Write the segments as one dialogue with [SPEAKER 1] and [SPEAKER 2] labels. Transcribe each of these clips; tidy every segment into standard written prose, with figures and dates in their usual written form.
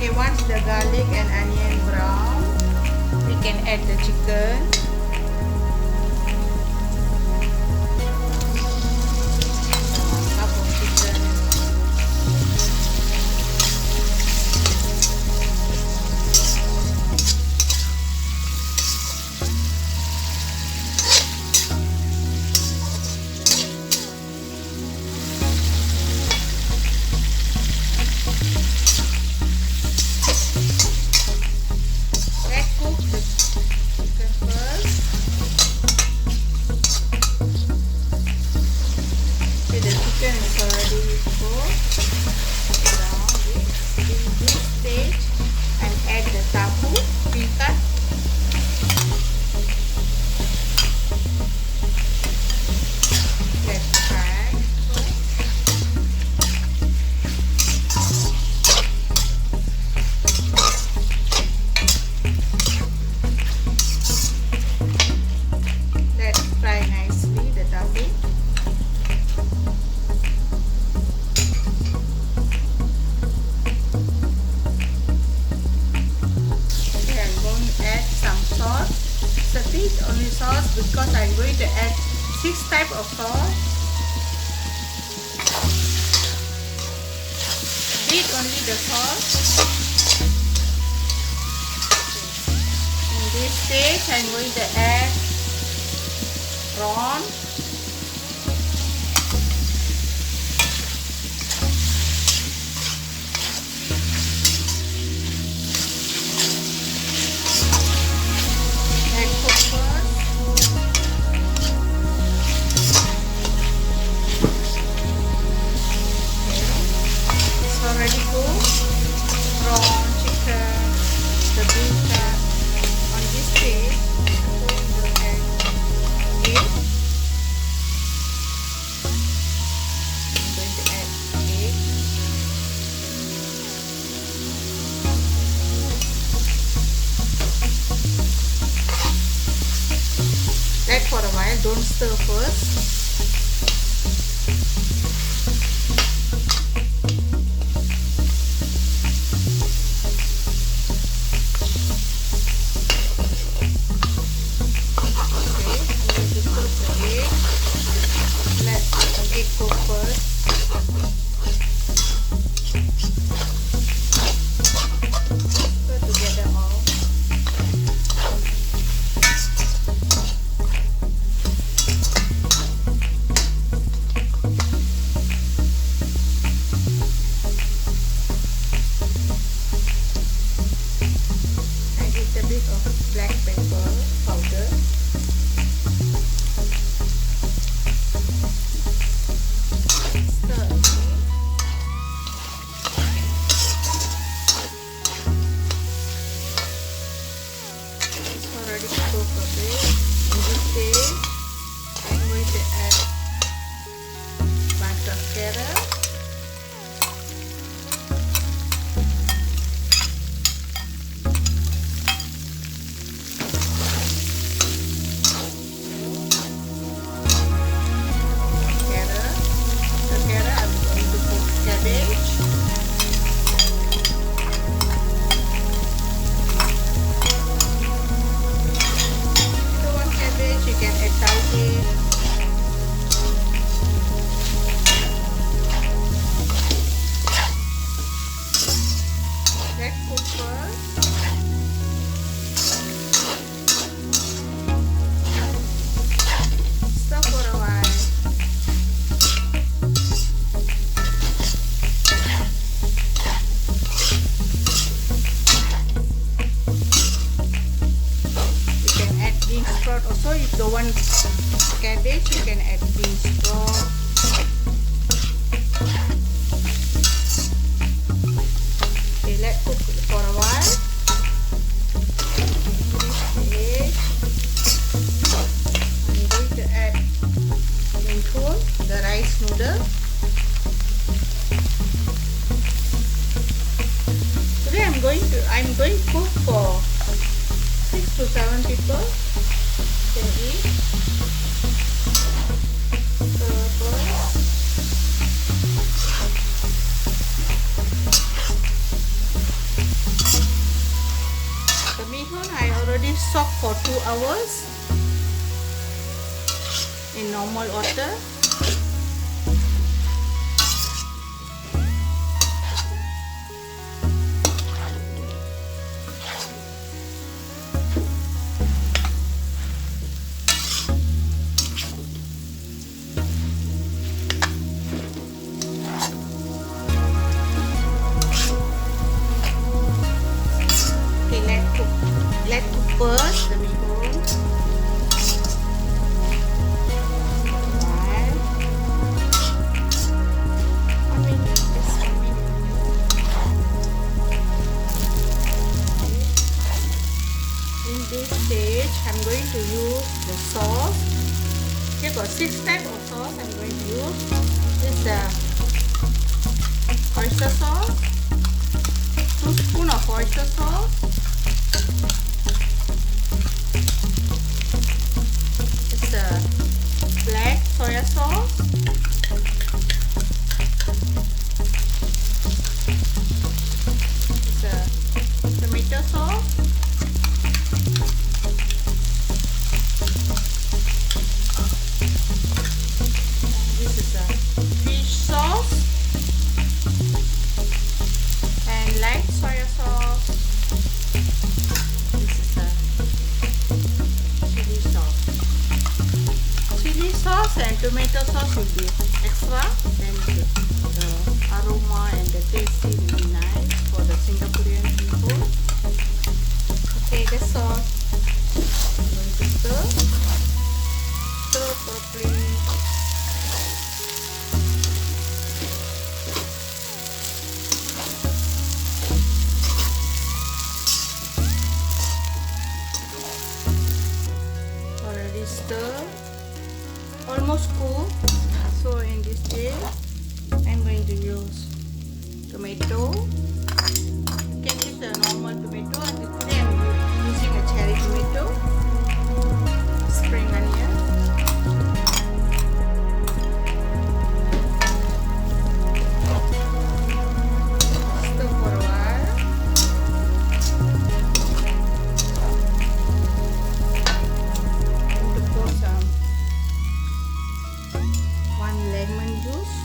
[SPEAKER 1] Okay, once the garlic and onion brown, we can add the chicken. Cup of chicken. Let's cook the chicken first. Okay, the chicken is already cooked. Now, in this stage, I'll add the tahu tingkat. Let's fry. Let's fry nicely the tahu. Okay, I'm going to add some sauce. Satish only sauce because I'm going to add 6 types of sauce. Beat only the sauce. In this stage, I'm going to add prawn. Egg cook first. It's already cooked. Prawn, chicken, the beef cut. On this stage, I'm going to add egg. I'm going to add egg. Let for a while, don't stir first. Okay, I'm going to put the egg. Let the egg cook first. Put together all. I did a bit of black pepper powder. Stir again. It's already cooked a bit. In this stage, I'm going to add bunch of carrot. The carrot, I'm going to put cabbage. If you don't want cabbage, you can add tauge. Let's cook first. Stir for a while. You can add bean sprout also. If you don't want cabbage, you can add bean sprout. Okay, let's cook for a while. In this stage, I'm going to add mingkul, the rice noodle. Today I'm going to cook for 6 to 7 people can eat. soak for 2 hours in normal water. Let cook first the meatball. In this stage, I'm going to use the sauce. Here got 6 types of sauce I'm going to use. This is the oyster sauce, 2 spoons of oyster sauce. Black soya sauce, it's a tomato sauce, this is a fish sauce, and light soya sauce. This is a chili sauce. Chili sauce and tomato sauce will be extra, then the aroma and the taste will be nice for the Singaporean people. Okay, the sauce I'm going to stir properly. Already stir. Almost cool. So in this stage, I'm going to use tomato. You can use a normal tomato, and today I'm using a cherry tomato, spring onion, stir for a while. I'm going to pour some 1 lemon juice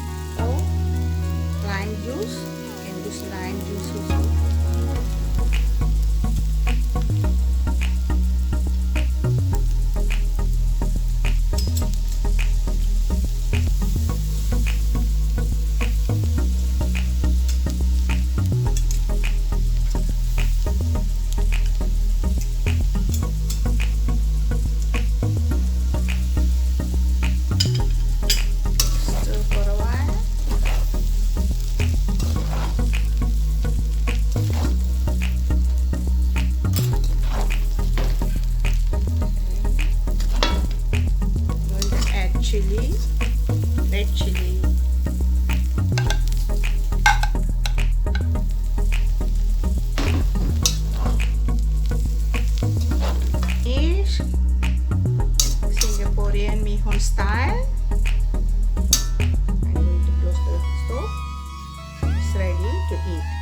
[SPEAKER 1] or lime juice. You can use lime juice also. Chili, red chili, is Singaporean mee hoon style. I'm going to close the stove. It's ready to eat.